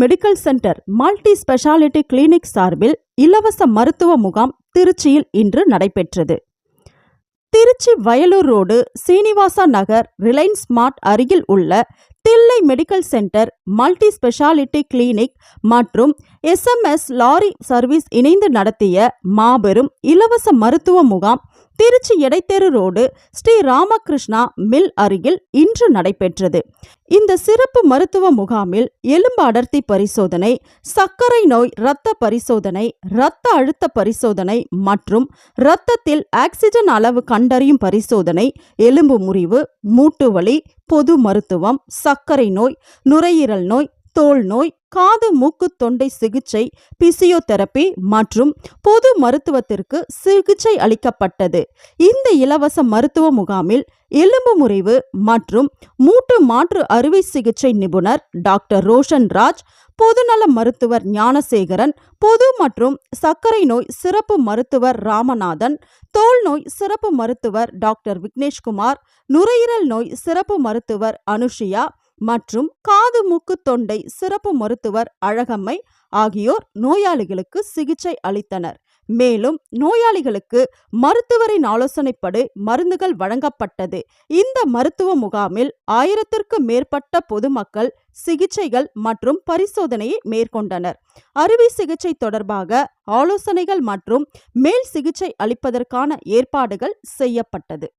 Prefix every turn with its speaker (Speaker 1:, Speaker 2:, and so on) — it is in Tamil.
Speaker 1: Medical centre multi speciality clinic சார்பில் இலவச மருத்துவ முகாம் திருச்சியில் இன்று நடைபெற்றது. திருச்சி வயலூர் ரோடு சீனிவாசா நகர் ரிலையன்ஸ் ஸ்மார்ட் அருகில் உள்ள Thillai medical centre multi speciality clinic மற்றும் SMS லாரி சர்வீஸ் இணைந்து நடத்திய மாபெரும் இலவச மருத்துவ முகாம் திருச்சி எடைத்தெரு ரோடு ஸ்ரீ ராமகிருஷ்ணா மில் அருகில் இன்று நடைபெற்றது. இந்த சிறப்பு மருத்துவ முகாமில் எலும்பு அடர்த்தி பரிசோதனை, சர்க்கரை நோய் இரத்த பரிசோதனை, இரத்த அழுத்த பரிசோதனை மற்றும் இரத்தத்தில் ஆக்சிஜன் அளவு கண்டறியும் பரிசோதனை, எலும்பு முறிவு, மூட்டு வலி, பொது மருத்துவம், சர்க்கரை நோய், நுரையீரல் நோய், தோல் நோய், காது மூக்கு தொண்டை சிகிச்சை, பிசியோதெரபி மற்றும் பொது மருத்துவத்திற்கு சிகிச்சை அளிக்கப்பட்டது. இந்த இலவச மருத்துவ முகாமில் எலும்பு முறிவு மற்றும் மூட்டு மாற்று அறுவை சிகிச்சை நிபுணர் டாக்டர் ரோஷன் ராஜ், பொதுநல மருத்துவர் ஞானசேகரன், பொது மற்றும் சர்க்கரை நோய் சிறப்பு மருத்துவர் ராமநாதன், தோல் நோய் சிறப்பு மருத்துவர் டாக்டர் விக்னேஷ்குமார், நுரையீரல் நோய் சிறப்பு மருத்துவர் அனுஷியா மற்றும் காது மூக்கு தொண்டை சிறப்பு மருத்துவர் அழகம்மை ஆகியோர் நோயாளிகளுக்கு சிகிச்சை அளித்தனர். மேலும் நோயாளிகளுக்கு மருத்துவரின் ஆலோசனைப்படி மருந்துகள் வழங்கப்பட்டது. இந்த மருத்துவ முகாமில் 1000க்கும் மேற்பட்ட பொதுமக்கள் சிகிச்சைகள் மற்றும் பரிசோதனையை மேற்கொண்டனர். அறுவை சிகிச்சை தொடர்பாக ஆலோசனைகள் மற்றும் மேல் சிகிச்சை அளிப்பதற்கான ஏற்பாடுகள் செய்யப்பட்டது.